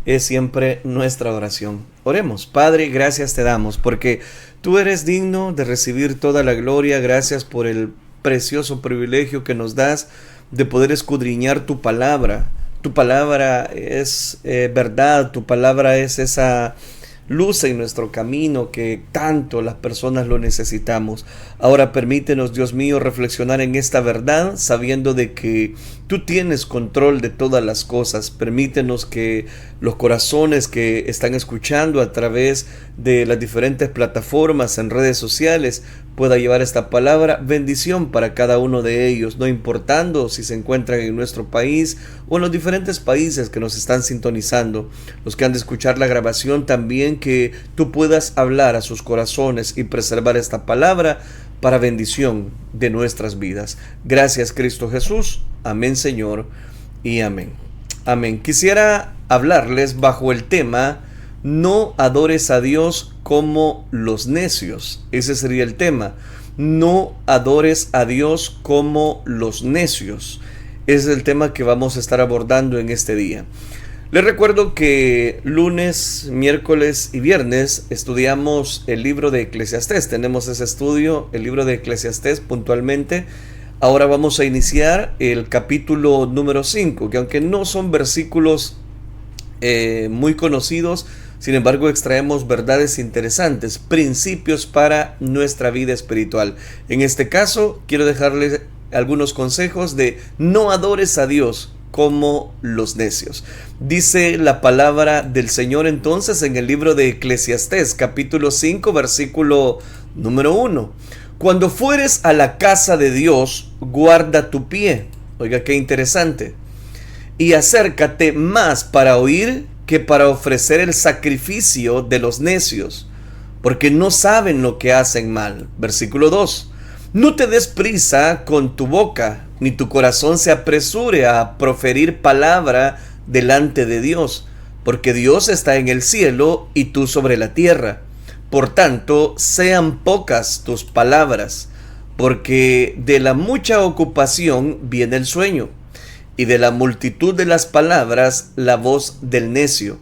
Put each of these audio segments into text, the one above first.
es siempre nuestra oración. Oremos. Padre, gracias te damos porque tú eres digno de recibir toda la gloria. Gracias por el precioso privilegio que nos das de poder escudriñar tu palabra. Tu palabra es verdad, tu palabra es esa luz en nuestro camino que tanto las personas lo necesitamos. Ahora permítenos, Dios mío, reflexionar en esta verdad, sabiendo de que tú tienes control de todas las cosas. Permítenos que los corazones que están escuchando a través de las diferentes plataformas en redes sociales pueda llevar esta palabra bendición para cada uno de ellos, no importando si se encuentran en nuestro país o en los diferentes países que nos están sintonizando. Los que han de escuchar la grabación también, que tú puedas hablar a sus corazones y preservar esta palabra para bendición de nuestras vidas. Gracias, Cristo Jesús. Amén, Señor, y amén. Amén. Quisiera hablarles bajo el tema: no adores a Dios como los necios. Ese sería el tema. No adores a Dios como los necios. Ese es el tema que vamos a estar abordando en este día. Les recuerdo que lunes, miércoles y viernes estudiamos el libro de Eclesiastés. Tenemos ese estudio, el libro de Eclesiastés puntualmente. Ahora vamos a iniciar el capítulo número 5, que aunque no son versículos muy conocidos, sin embargo extraemos verdades interesantes, principios para nuestra vida espiritual. En este caso, quiero dejarles algunos consejos de no adores a Dios como los necios. Dice la palabra del Señor entonces en el libro de Eclesiastés, capítulo 5, versículo número 1. Cuando fueres a la casa de Dios, guarda tu pie. Oiga, qué interesante. Y acércate más para oír que para ofrecer el sacrificio de los necios, porque no saben lo que hacen mal. Versículo 2. No te des prisa con tu boca, ni tu corazón se apresure a proferir palabra delante de Dios, porque Dios está en el cielo y tú sobre la tierra. Por tanto, sean pocas tus palabras, porque de la mucha ocupación viene el sueño, y de la multitud de las palabras la voz del necio.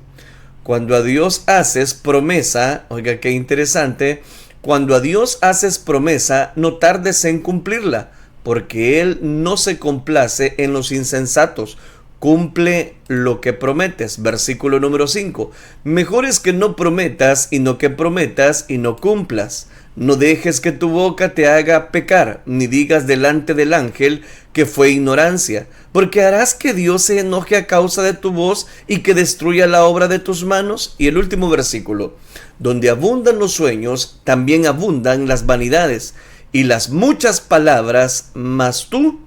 Cuando a Dios haces promesa, oiga qué interesante, cuando a Dios haces promesa, no tardes en cumplirla, porque Él no se complace en los insensatos. Cumple lo que prometes. Versículo número 5. Mejor es que no prometas y no que prometas y no cumplas. No dejes que tu boca te haga pecar, ni digas delante del ángel que fue ignorancia, porque harás que Dios se enoje a causa de tu voz y que destruya la obra de tus manos. Y el último versículo. Donde abundan los sueños, también abundan las vanidades y las muchas palabras, mas tú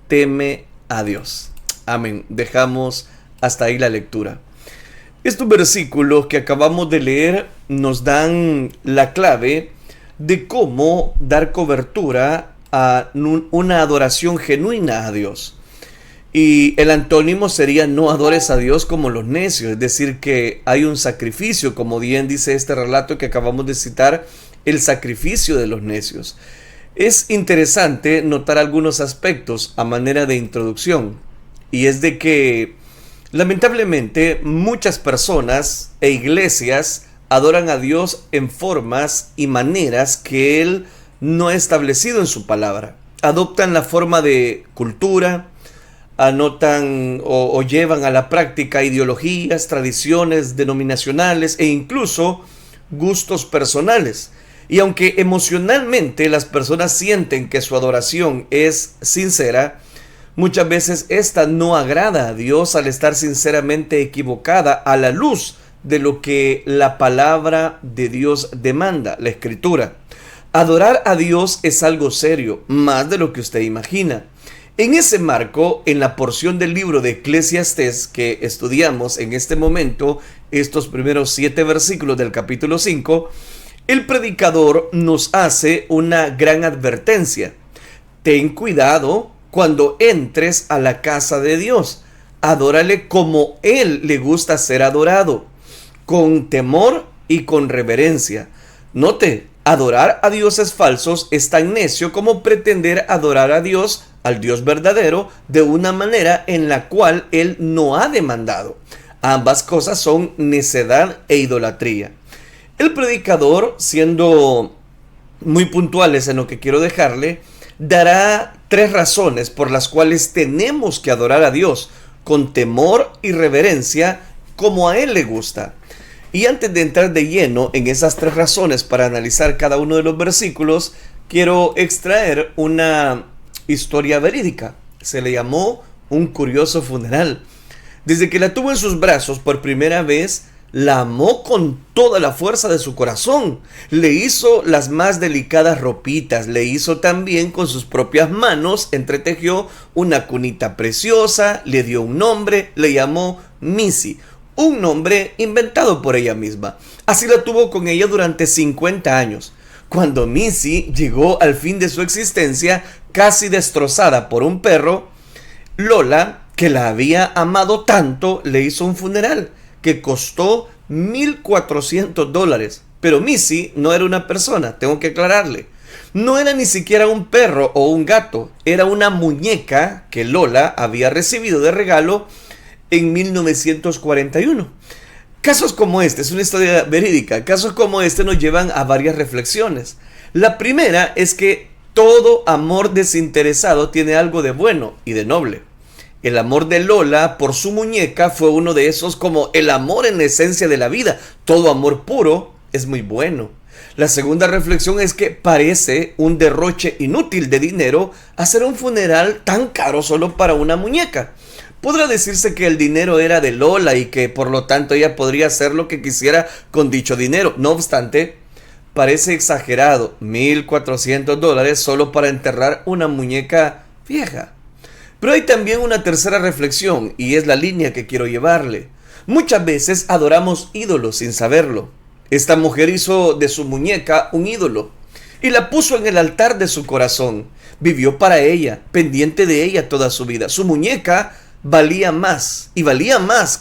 teme a Dios. Amén. Dejamos hasta ahí la lectura. Estos versículos que acabamos de leer nos dan la clave de cómo dar cobertura a una adoración genuina a Dios. Y el antónimo sería: no adores a Dios como los necios, es decir, que hay un sacrificio, como bien dice este relato que acabamos de citar, el sacrificio de los necios. Es interesante notar algunos aspectos a manera de introducción, y es de que lamentablemente muchas personas e iglesias adoran a Dios en formas y maneras que Él no ha establecido en su palabra. Adoptan la forma de cultura, anotan o llevan a la práctica ideologías, tradiciones denominacionales e incluso gustos personales. Y aunque emocionalmente las personas sienten que su adoración es sincera, muchas veces esta no agrada a Dios al estar sinceramente equivocada a la luz de lo que la palabra de Dios demanda, la Escritura. Adorar a Dios es algo serio, más de lo que usted imagina. En ese marco, en la porción del libro de Eclesiastés que estudiamos en este momento, estos primeros 7 versículos del capítulo 5, el predicador nos hace una gran advertencia. Ten cuidado cuando entres a la casa de Dios. Adórale como Él le gusta ser adorado, con temor y con reverencia. Note, adorar a dioses falsos es tan necio como pretender adorar a Dios, al Dios verdadero, de una manera en la cual Él no ha demandado. Ambas cosas son necedad e idolatría. El predicador, siendo muy puntuales en lo que quiero dejarle, dará 3 razones por las cuales tenemos que adorar a Dios con temor y reverencia como a Él le gusta. Y antes de entrar de lleno en esas 3 razones para analizar cada uno de los versículos, quiero extraer una historia verídica. Se le llamó un curioso funeral. Desde que la tuvo en sus brazos por primera vez, la amó con toda la fuerza de su corazón. Le hizo las más delicadas ropitas, le hizo también con sus propias manos, entretejió una cunita preciosa, le dio un nombre, le llamó Missy, un nombre inventado por ella misma. Así la tuvo con ella durante 50 años. Cuando Missy llegó al fin de su existencia, casi destrozada por un perro, Lola, que la había amado tanto, le hizo un funeral que costó $1,400. Pero Missy no era una persona, tengo que aclararle. No era ni siquiera un perro o un gato, era una muñeca que Lola había recibido de regalo en 1941. Casos como este, es una historia verídica, casos como este nos llevan a varias reflexiones. La primera es que todo amor desinteresado tiene algo de bueno y de noble. El amor de Lola por su muñeca fue uno de esos, como el amor en la esencia de la vida. Todo amor puro es muy bueno. La segunda reflexión es que parece un derroche inútil de dinero hacer un funeral tan caro solo para una muñeca. Podrá decirse que el dinero era de Lola y que por lo tanto ella podría hacer lo que quisiera con dicho dinero. No obstante, parece exagerado $1,400 solo para enterrar una muñeca vieja. Pero hay también una tercera reflexión, y es la línea que quiero llevarle. Muchas veces adoramos ídolos sin saberlo. Esta mujer hizo de su muñeca un ídolo y la puso en el altar de su corazón. Vivió para ella, pendiente de ella toda su vida. Su muñeca valía más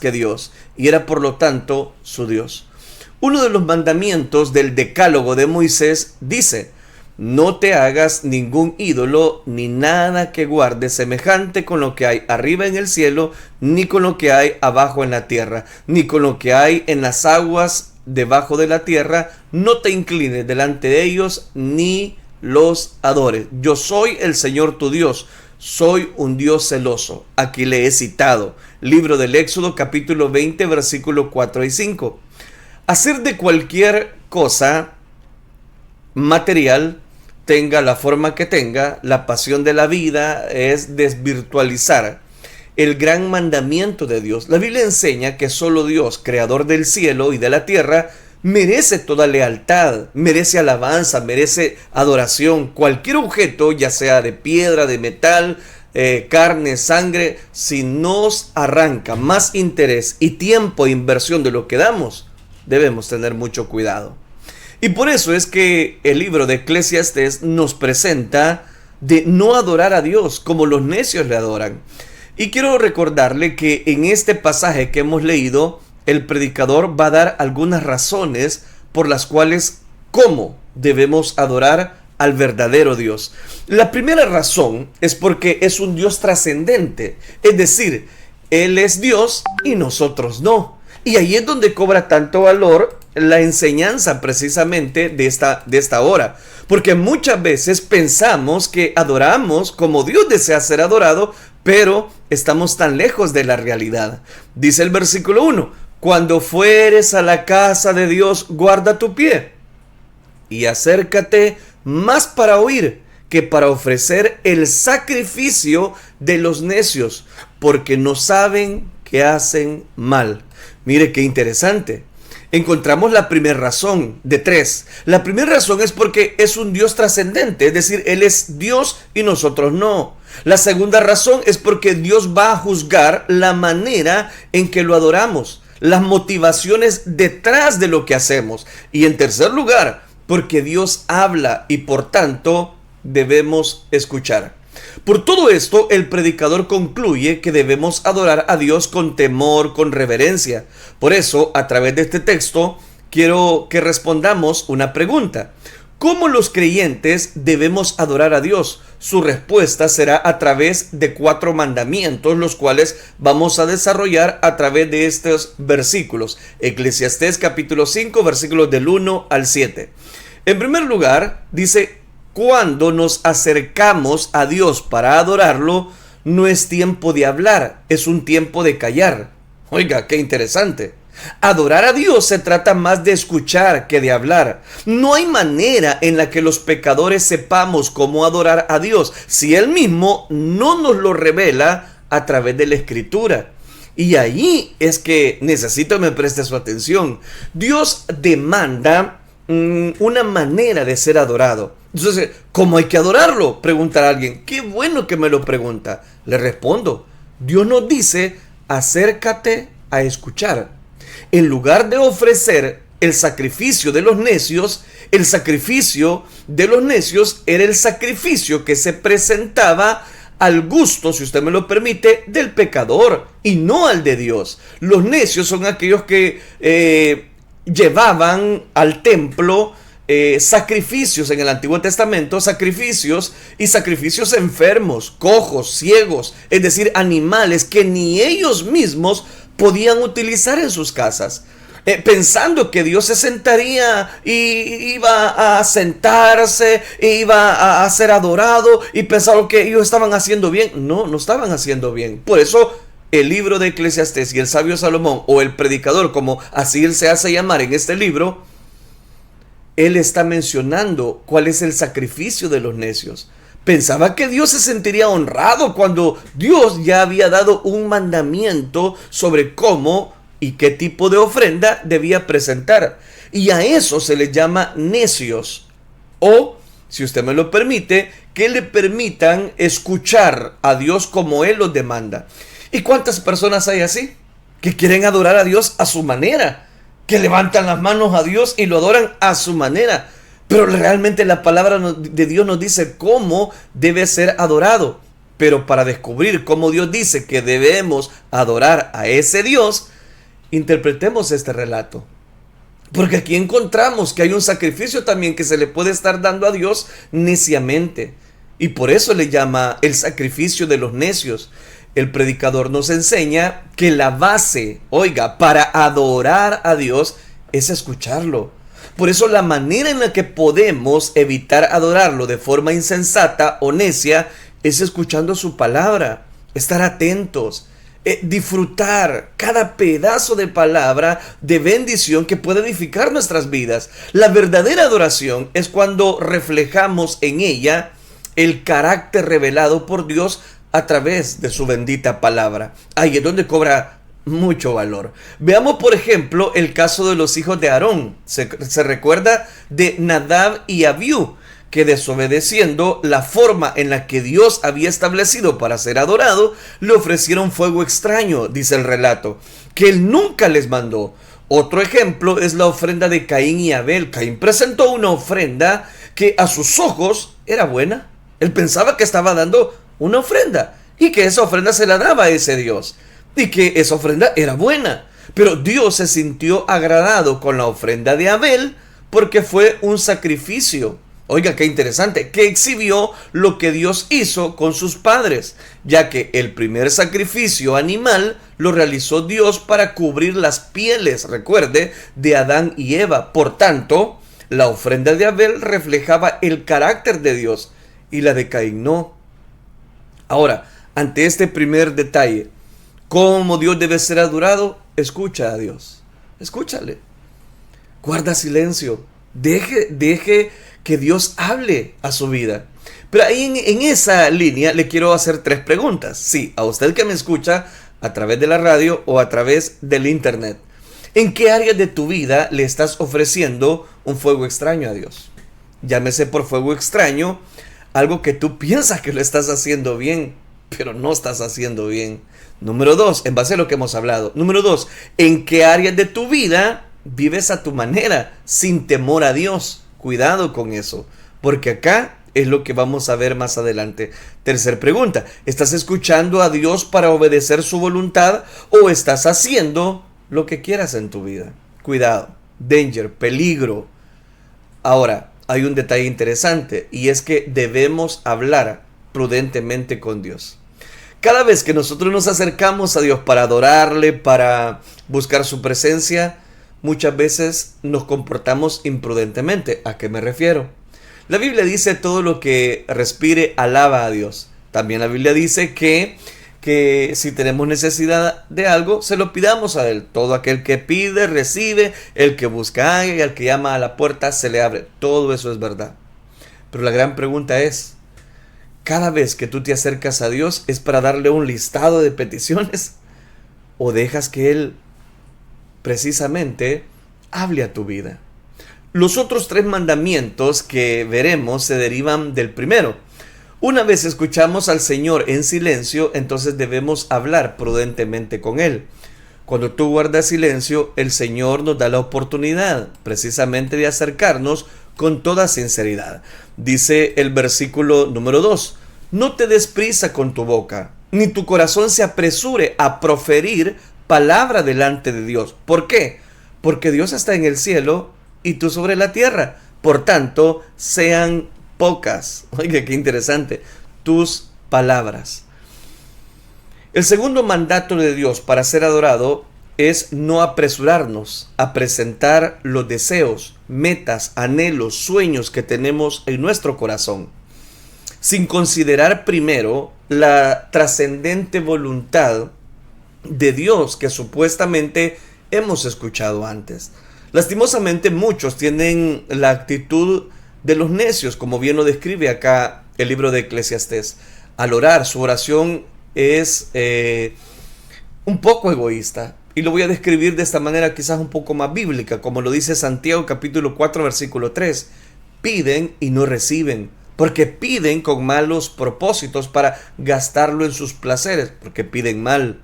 que Dios, y era por lo tanto su Dios. Uno de los mandamientos del decálogo de Moisés dice: no te hagas ningún ídolo ni nada que guarde semejante con lo que hay arriba en el cielo, ni con lo que hay abajo en la tierra, ni con lo que hay en las aguas debajo de la tierra. No te inclines delante de ellos ni los adores. Yo soy el Señor tu Dios, soy un Dios celoso. Aquí le he citado, libro del Éxodo capítulo 20 versículos 4 y 5. Hacer de cualquier cosa material, tenga la forma que tenga, la pasión de la vida es desvirtualizar el gran mandamiento de Dios. La Biblia enseña que solo Dios, creador del cielo y de la tierra, merece toda lealtad, merece alabanza, merece adoración. Cualquier objeto, ya sea de piedra, de metal, carne, sangre, si nos arranca más interés y tiempo e inversión de lo que damos, debemos tener mucho cuidado. Y por eso es que el libro de Eclesiastés nos presenta de no adorar a Dios como los necios le adoran. Y quiero recordarle que en este pasaje que hemos leído, el predicador va a dar algunas razones por las cuales cómo debemos adorar al verdadero Dios. La primera razón es porque es un Dios trascendente, es decir, Él es Dios y nosotros no. Y ahí es donde cobra tanto valor la enseñanza precisamente de esta hora. Porque muchas veces pensamos que adoramos como Dios desea ser adorado, pero estamos tan lejos de la realidad. Dice el versículo 1, cuando fueres a la casa de Dios, guarda tu pie y acércate más para oír que para ofrecer el sacrificio de los necios, porque no saben que hacen mal. Mire qué interesante. Encontramos la primera razón de 3. La primera razón es porque es un Dios trascendente, es decir, Él es Dios y nosotros no. La segunda razón es porque Dios va a juzgar la manera en que lo adoramos, las motivaciones detrás de lo que hacemos. Y en tercer lugar, porque Dios habla y por tanto debemos escuchar. Por todo esto, el predicador concluye que debemos adorar a Dios con temor, con reverencia. Por eso, a través de este texto, quiero que respondamos una pregunta. ¿Cómo los creyentes debemos adorar a Dios? Su respuesta será a través de 4 mandamientos, los cuales vamos a desarrollar a través de estos versículos. Eclesiastés capítulo 5, versículos del 1 al 7. En primer lugar, dice: cuando nos acercamos a Dios para adorarlo, no es tiempo de hablar, es un tiempo de callar. Oiga, qué interesante. Adorar a Dios se trata más de escuchar que de hablar. No hay manera en la que los pecadores sepamos cómo adorar a Dios si Él mismo no nos lo revela a través de la Escritura. Y ahí es que necesito que me preste su atención. Dios demanda una manera de ser adorado. Entonces, ¿cómo hay que adorarlo?, preguntará alguien. Qué bueno que me lo pregunta. Le respondo: Dios nos dice: acércate a escuchar. En lugar de ofrecer el sacrificio de los necios, el sacrificio de los necios era el sacrificio que se presentaba al gusto, si usted me lo permite, del pecador y no al de Dios. Los necios son aquellos que llevaban al templo sacrificios en el Antiguo Testamento, sacrificios enfermos, cojos, ciegos, es decir, animales que ni ellos mismos podían utilizar en sus casas, pensando que Dios se sentaría y iba a sentarse, iba a ser adorado, y pensaron que ellos estaban haciendo bien. No estaban haciendo bien. Por eso el libro de Eclesiastés y el sabio Salomón, o el predicador, como así él se hace llamar en este libro, él está mencionando cuál es el sacrificio de los necios. Pensaba que Dios se sentiría honrado cuando Dios ya había dado un mandamiento sobre cómo y qué tipo de ofrenda debía presentar. Y a eso se les llama necios. O, si usted me lo permite, que le permitan escuchar a Dios como Él los demanda. ¿Y cuántas personas hay así? Que quieren adorar a Dios a su manera, que levantan las manos a Dios y lo adoran a su manera. Pero realmente la palabra de Dios nos dice cómo debe ser adorado. Pero para descubrir cómo Dios dice que debemos adorar a ese Dios, interpretemos este relato. Porque aquí encontramos que hay un sacrificio también que se le puede estar dando a Dios neciamente. Y por eso le llama el sacrificio de los necios. El predicador nos enseña que la base, oiga, para adorar a Dios es escucharlo. Por eso la manera en la que podemos evitar adorarlo de forma insensata o necia es escuchando su palabra, estar atentos, disfrutar cada pedazo de palabra de bendición que puede edificar nuestras vidas. La verdadera adoración es cuando reflejamos en ella el carácter revelado por Dios a través de su bendita palabra. Ahí es donde cobra mucho valor. Veamos, por ejemplo, el caso de los hijos de Aarón. Se recuerda de Nadab y Abiú, que desobedeciendo la forma en la que Dios había establecido para ser adorado, le ofrecieron fuego extraño, dice el relato, que Él nunca les mandó. Otro ejemplo es la ofrenda de Caín y Abel. Caín presentó una ofrenda que a sus ojos era buena. Él pensaba que estaba dando una ofrenda y que esa ofrenda se la daba a ese Dios, y que esa ofrenda era buena. Pero Dios se sintió agradado con la ofrenda de Abel porque fue un sacrificio. Oiga, qué interesante, que exhibió lo que Dios hizo con sus padres, ya que el primer sacrificio animal lo realizó Dios para cubrir las pieles, recuerde, de Adán y Eva. Por tanto, la ofrenda de Abel reflejaba el carácter de Dios y la de Caín no. Ahora, ante este primer detalle, ¿cómo Dios debe ser adorado? Escucha a Dios, escúchale, guarda silencio, deje que Dios hable a su vida. Pero ahí en esa línea le quiero hacer 3 preguntas. Sí, a usted que me escucha a través de la radio o a través del internet. ¿En qué área de tu vida le estás ofreciendo un fuego extraño a Dios? Llámese por fuego extraño algo que tú piensas que lo estás haciendo bien, pero no estás haciendo bien. Número 2, en base a lo que hemos hablado. Número 2, ¿en qué áreas de tu vida vives a tu manera, sin temor a Dios? Cuidado con eso, porque acá es lo que vamos a ver más adelante. Tercer pregunta, ¿estás escuchando a Dios para obedecer su voluntad o estás haciendo lo que quieras en tu vida? Cuidado, danger, peligro. Ahora, hay un detalle interesante, y es que debemos hablar prudentemente con Dios. Cada vez que nosotros nos acercamos a Dios para adorarle, para buscar su presencia, muchas veces nos comportamos imprudentemente. ¿A qué me refiero? La Biblia dice: todo lo que respire alaba a Dios. También la Biblia dice que si tenemos necesidad de algo, se lo pidamos a Él. Todo aquel que pide, recibe. El que busca, y al que llama a la puerta, se le abre. Todo eso es verdad. Pero la gran pregunta es: cada vez que tú te acercas a Dios, ¿es para darle un listado de peticiones? ¿O dejas que Él precisamente hable a tu vida? Los otros 3 mandamientos que veremos se derivan del primero. Una vez escuchamos al Señor en silencio, entonces debemos hablar prudentemente con Él. Cuando tú guardas silencio, el Señor nos da la oportunidad precisamente de acercarnos con toda sinceridad. Dice el versículo número 2: no te des prisa con tu boca, ni tu corazón se apresure a proferir palabra delante de Dios. ¿Por qué? Porque Dios está en el cielo y tú sobre la tierra. Por tanto, sean pocas, oiga, qué interesante, tus palabras. El segundo mandato de Dios para ser adorado es no apresurarnos a presentar los deseos, metas, anhelos, sueños que tenemos en nuestro corazón, sin considerar primero la trascendente voluntad de Dios que supuestamente hemos escuchado antes. Lastimosamente muchos tienen la actitud de los necios, como bien lo describe acá el libro de Eclesiastés. Al orar, su oración es un poco egoísta, y lo voy a describir de esta manera quizás un poco más bíblica, como lo dice Santiago capítulo 4 versículo 3: piden y no reciben, porque piden con malos propósitos para gastarlo en sus placeres, porque piden mal.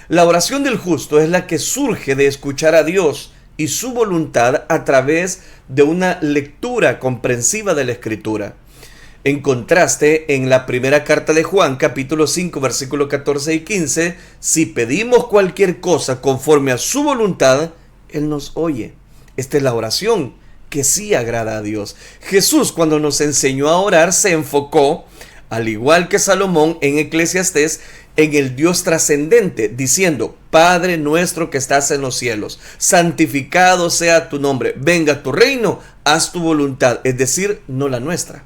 La oración del justo es la que surge de escuchar a Dios y su voluntad a través de una lectura comprensiva de la Escritura. En contraste, en la primera carta de Juan, capítulo 5, versículos 14 y 15, si pedimos cualquier cosa conforme a su voluntad, Él nos oye. Esta es la oración que sí agrada a Dios. Jesús, cuando nos enseñó a orar, se enfocó, al igual que Salomón en Eclesiastés, en el Dios trascendente, diciendo: Padre nuestro que estás en los cielos, santificado sea tu nombre, venga tu reino, haz tu voluntad, es decir, no la nuestra.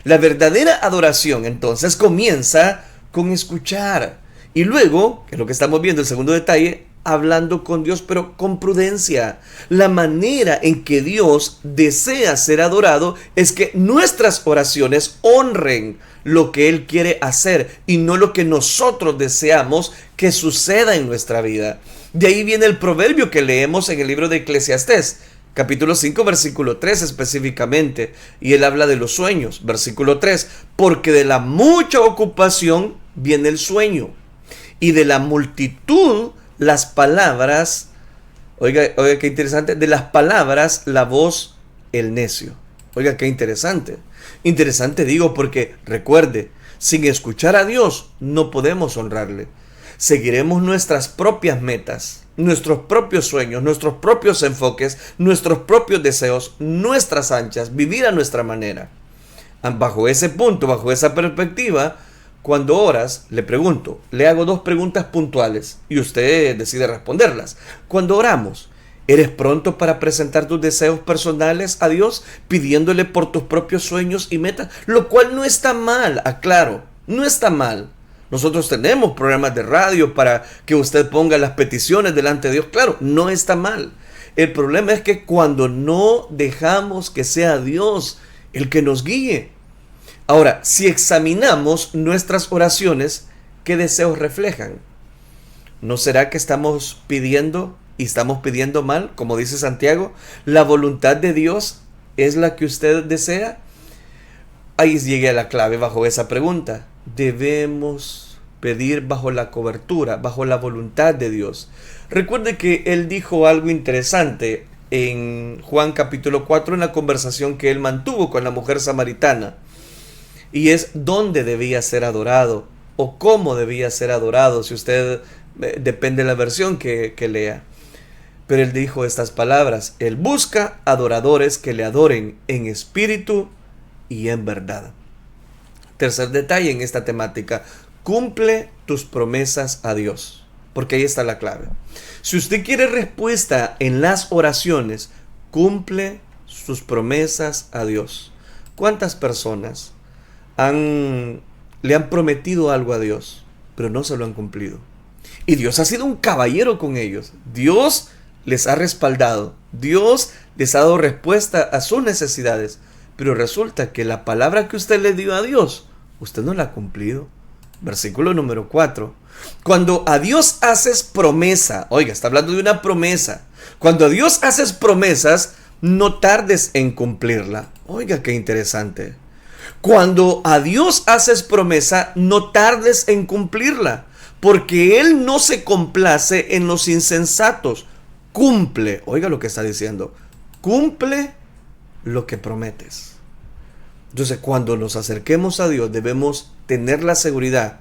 La verdadera adoración entonces comienza con escuchar, y luego, que es lo que estamos viendo, el segundo detalle, hablando con Dios, pero con prudencia. La manera en que Dios desea ser adorado es que nuestras oraciones honren lo que Él quiere hacer y no lo que nosotros deseamos que suceda en nuestra vida. De ahí viene el proverbio que leemos en el libro de Eclesiastés, capítulo 5, versículo 3 específicamente, y él habla de los sueños. Versículo 3: porque de la mucha ocupación viene el sueño, y de la multitud las palabras, oiga qué interesante, de las palabras la voz el necio. Oiga qué interesante. Interesante digo porque, recuerde, sin escuchar a Dios no podemos honrarle. Seguiremos nuestras propias metas, nuestros propios sueños, nuestros propios enfoques, nuestros propios deseos, nuestras anchas, vivir a nuestra manera. Bajo ese punto, bajo esa perspectiva, cuando oras, le pregunto, le hago 2 preguntas puntuales y usted decide responderlas. Cuando oramos, ¿eres pronto para presentar tus deseos personales a Dios, pidiéndole por tus propios sueños y metas? Lo cual no está mal, aclaro, no está mal. Nosotros tenemos programas de radio para que usted ponga las peticiones delante de Dios. Claro, no está mal. El problema es que cuando no dejamos que sea Dios el que nos guíe. Ahora, si examinamos nuestras oraciones, ¿qué deseos reflejan? ¿No será que estamos pidiendo y estamos pidiendo mal? Como dice Santiago, ¿la voluntad de Dios es la que usted desea? Ahí llegué a la clave bajo esa pregunta. Debemos pedir bajo la cobertura, bajo la voluntad de Dios. Recuerde que él dijo algo interesante en Juan capítulo 4 en la conversación que él mantuvo con la mujer samaritana. Y es dónde debía ser adorado o cómo debía ser adorado, si usted depende de la versión que lea. Pero él dijo estas palabras: Él busca adoradores que le adoren en espíritu y en verdad. Tercer detalle en esta temática: cumple tus promesas a Dios, porque ahí está la clave. Si usted quiere respuesta en las oraciones, cumple sus promesas a Dios. ¿Cuántas personas le han prometido algo a Dios, pero no se lo han cumplido? Y Dios ha sido un caballero con ellos. Dios les ha respaldado. Dios les ha dado respuesta a sus necesidades. Pero resulta que la palabra que usted le dio a Dios, usted no la ha cumplido. Versículo número 4. Cuando a Dios haces promesa, oiga, está hablando de una promesa. Cuando a Dios haces promesas, no tardes en cumplirla. Oiga, qué interesante. Cuando a Dios haces promesa, no tardes en cumplirla, porque Él no se complace en los insensatos. Cumple, oiga lo que está diciendo, cumple lo que prometes. Entonces, cuando nos acerquemos a Dios, debemos tener la seguridad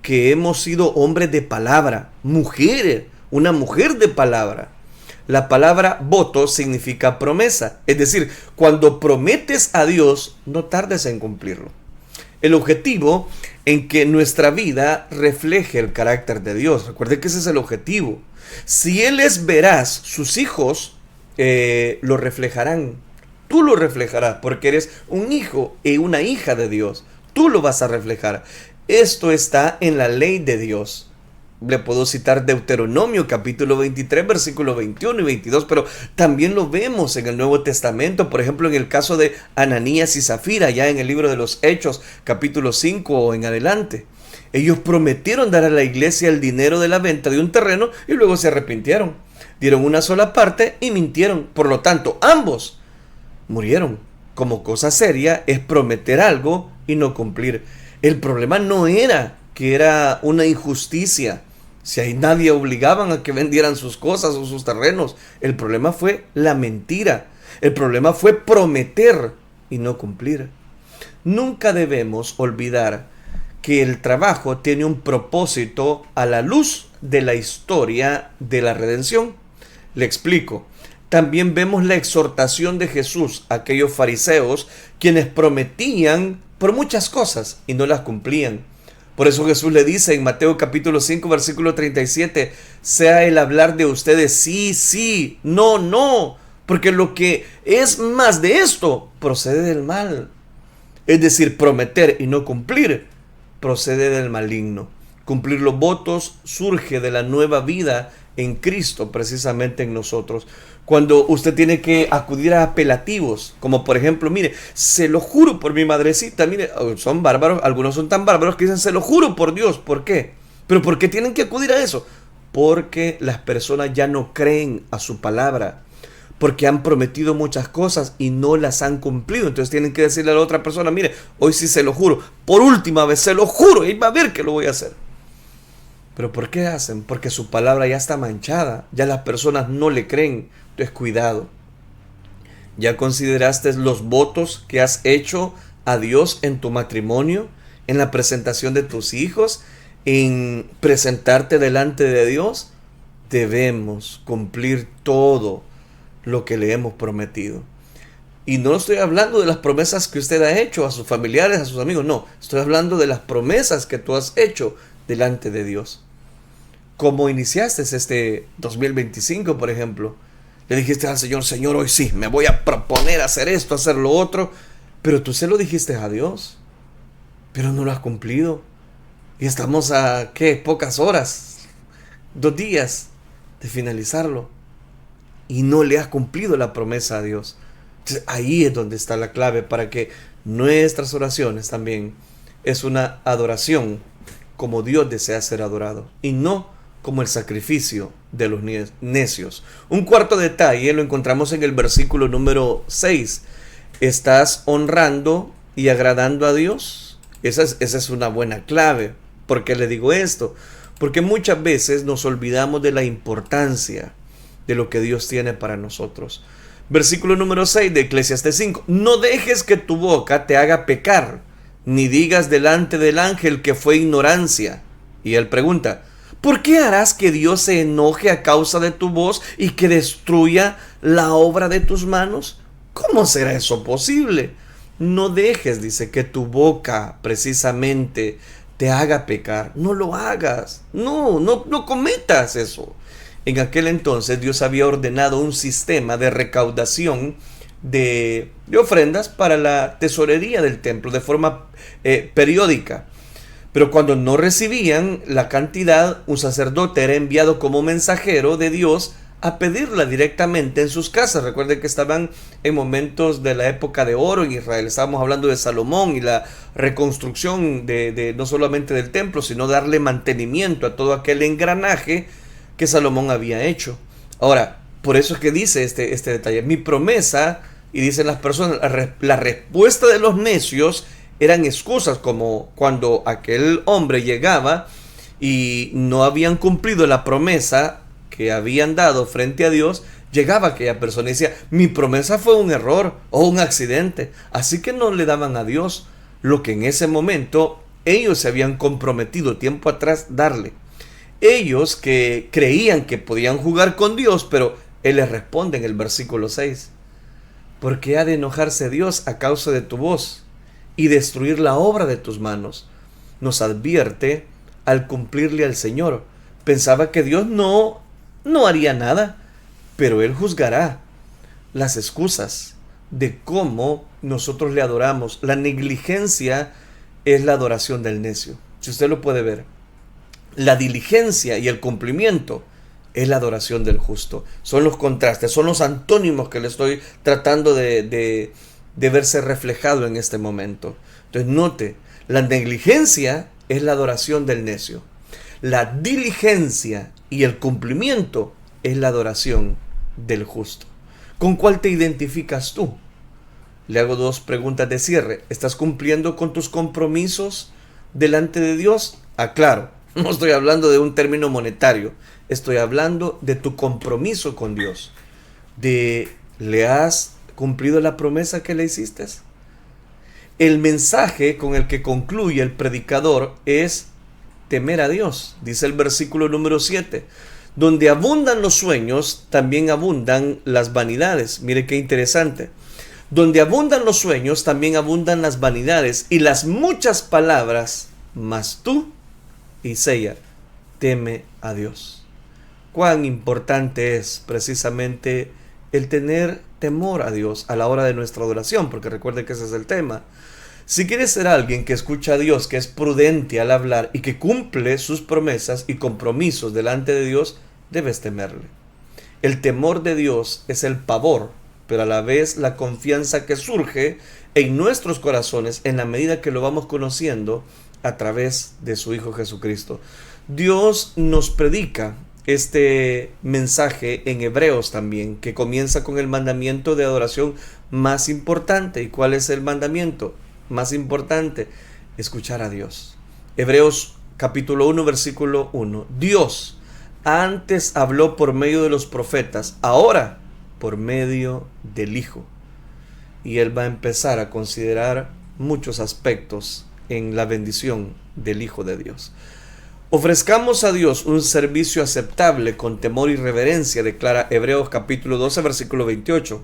que hemos sido hombres de palabra, mujeres, una mujer de palabra. La palabra voto significa promesa, es decir, cuando prometes a Dios, no tardes en cumplirlo. El objetivo en que nuestra vida refleje el carácter de Dios. Recuerde que ese es el objetivo. Si Él es veraz, sus hijos lo reflejarán. Tú lo reflejarás porque eres un hijo y una hija de Dios. Tú lo vas a reflejar. Esto está en la ley de Dios. Le puedo citar Deuteronomio capítulo 23, versículos 21 y 22, pero también lo vemos en el Nuevo Testamento, por ejemplo en el caso de Ananías y Zafira, ya en el libro de los Hechos, capítulo 5 o en adelante. Ellos prometieron dar a la iglesia el dinero de la venta de un terreno y luego se arrepintieron. Dieron una sola parte y mintieron. Por lo tanto, ambos murieron. Como cosa seria es prometer algo y no cumplir. El problema no era que era una injusticia. Si ahí nadie obligaban a que vendieran sus cosas o sus terrenos. El problema fue la mentira. El problema fue prometer y no cumplir. Nunca debemos olvidar que el trabajo tiene un propósito a la luz de la historia de la redención. Le explico. También vemos la exhortación de Jesús a aquellos fariseos quienes prometían por muchas cosas y no las cumplían. Por eso Jesús le dice en Mateo capítulo 5 versículo 37, sea el hablar de ustedes sí, sí, no, no, porque lo que es más de esto procede del mal. Es decir, prometer y no cumplir procede del maligno. Cumplir los votos surge de la nueva vida en Cristo, precisamente en nosotros. Cuando usted tiene que acudir a apelativos, como por ejemplo, mire, se lo juro por mi madrecita, mire, son bárbaros, algunos son tan bárbaros que dicen, se lo juro por Dios. ¿Por qué? ¿Pero por qué tienen que acudir a eso? Porque las personas ya no creen a su palabra, porque han prometido muchas cosas y no las han cumplido. Entonces tienen que decirle a la otra persona, mire, hoy sí se lo juro, por última vez se lo juro, y va a ver que lo voy a hacer. ¿Pero por qué hacen? Porque su palabra ya está manchada, ya las personas no le creen. Entonces cuidado. ¿Ya consideraste los votos que has hecho a Dios en tu matrimonio, en la presentación de tus hijos, en presentarte delante de Dios? Debemos cumplir todo lo que le hemos prometido. Y no estoy hablando de las promesas que usted ha hecho a sus familiares, a sus amigos, no. Estoy hablando de las promesas que tú has hecho delante de Dios. ¿Cómo iniciaste este 2025, por ejemplo? Le dijiste al Señor, Señor, hoy sí, me voy a proponer hacer esto, hacer lo otro. Pero tú se lo dijiste a Dios. Pero no lo has cumplido. Y estamos a, ¿qué? Pocas horas, 2 días de finalizarlo. Y no le has cumplido la promesa a Dios. Entonces, ahí es donde está la clave para que nuestras oraciones también es una adoración como Dios desea ser adorado. Y no como el sacrificio de los necios. Un cuarto detalle lo encontramos en el versículo número 6. ¿Estás honrando y agradando a Dios? Esa es una buena clave. ¿Por qué le digo esto? Porque muchas veces nos olvidamos de la importancia de lo que Dios tiene para nosotros. Versículo número 6 de Eclesiastés 5. No dejes que tu boca te haga pecar, ni digas delante del ángel que fue ignorancia. Y él pregunta, ¿Por qué harás que Dios se enoje a causa de tu voz y que destruya la obra de tus manos? ¿Cómo será eso posible? No dejes, dice, que tu boca precisamente te haga pecar. No lo hagas. No cometas eso. En aquel entonces Dios había ordenado un sistema de recaudación de ofrendas para la tesorería del templo de forma periódica. Pero cuando no recibían la cantidad, un sacerdote era enviado como mensajero de Dios a pedirla directamente en sus casas. Recuerden que estaban en momentos de la época de oro en Israel. Estábamos hablando de Salomón y la reconstrucción de no solamente del templo, sino darle mantenimiento a todo aquel engranaje que Salomón había hecho. Ahora, por eso es que dice este detalle. Mi promesa, y dicen las personas, la respuesta de los necios eran excusas, como cuando aquel hombre llegaba y no habían cumplido la promesa que habían dado frente a Dios. Llegaba aquella persona y decía, mi promesa fue un error o un accidente, así que no le daban a Dios lo que en ese momento ellos se habían comprometido tiempo atrás darle. Ellos que creían que podían jugar con Dios, pero Él les responde en el versículo 6, ¿por qué ha de enojarse Dios a causa de tu voz y destruir la obra de tus manos? Nos advierte al cumplirle al Señor. Pensaba que Dios no haría nada, pero Él juzgará las excusas de cómo nosotros le adoramos. La negligencia es la adoración del necio. Si usted lo puede ver, la diligencia y el cumplimiento es la adoración del justo. Son los contrastes, son los antónimos que le estoy tratando de verse reflejado en este momento. Entonces note, la negligencia es la adoración del necio. La diligencia y el cumplimiento es la adoración del justo. ¿Con cuál te identificas tú? Le hago dos preguntas de cierre. ¿Estás cumpliendo con tus compromisos delante de Dios? Claro, no estoy hablando de un término monetario. Estoy hablando de tu compromiso con Dios. ¿Le has cumplido la promesa que le hiciste? El mensaje con el que concluye el predicador es temer a Dios. Dice el versículo número 7. Donde abundan los sueños, también abundan las vanidades. Mire qué interesante. Donde abundan los sueños, también abundan las vanidades y las muchas palabras. Mas tú, Isaías, teme a Dios. Cuán importante es precisamente el tener temor a Dios a la hora de nuestra adoración, porque recuerde que ese es el tema. Si quieres ser alguien que escucha a Dios, que es prudente al hablar y que cumple sus promesas y compromisos delante de Dios, debes temerle. El temor de Dios es el pavor, pero a la vez la confianza que surge en nuestros corazones en la medida que lo vamos conociendo a través de su Hijo Jesucristo. Dios nos predica este mensaje en Hebreos también, que comienza con el mandamiento de adoración más importante. ¿Y cuál es el mandamiento más importante? Escuchar a Dios. Hebreos capítulo 1, versículo 1. Dios antes habló por medio de los profetas, ahora por medio del Hijo. Y Él va a empezar a considerar muchos aspectos en la bendición del Hijo de Dios. Ofrezcamos a Dios un servicio aceptable con temor y reverencia, declara Hebreos capítulo 12, versículo 28,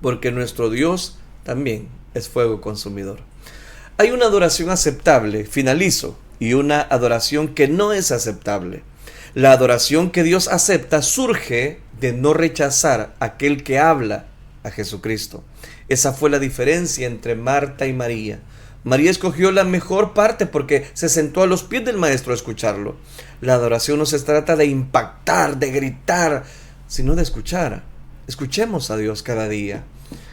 porque nuestro Dios también es fuego consumidor. Hay una adoración aceptable, finalizo, y una adoración que no es aceptable. La adoración que Dios acepta surge de no rechazar a aquel que habla, a Jesucristo. Esa fue la diferencia entre Marta y María. María escogió la mejor parte porque se sentó a los pies del Maestro a escucharlo. La adoración no se trata de impactar, de gritar, sino de escuchar. Escuchemos a Dios cada día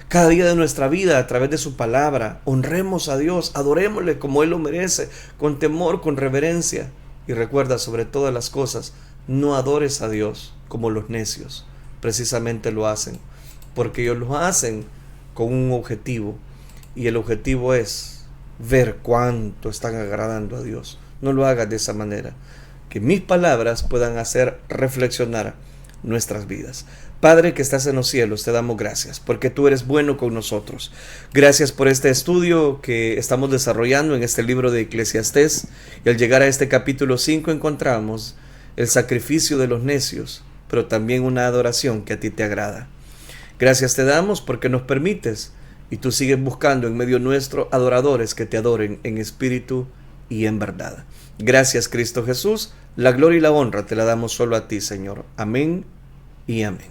de nuestra vida a través de su palabra. Honremos a Dios, adorémosle como Él lo merece, con temor, con reverencia. Y recuerda, sobre todas las cosas, no adores a Dios como los necios. Precisamente lo hacen, porque ellos lo hacen con un objetivo, y el objetivo es ver cuánto están agradando a Dios. No lo hagas de esa manera. Que mis palabras puedan hacer reflexionar nuestras vidas. Padre que estás en los cielos, te damos gracias porque tú eres bueno con nosotros. Gracias por este estudio que estamos desarrollando en este libro de Eclesiastés, y al llegar a este capítulo 5 encontramos el sacrificio de los necios, pero también una adoración que a ti te agrada. Gracias te damos porque nos permites y tú sigues buscando en medio nuestro adoradores que te adoren en espíritu y en verdad. Gracias, Cristo Jesús. La gloria y la honra te la damos solo a ti, Señor. Amén y amén.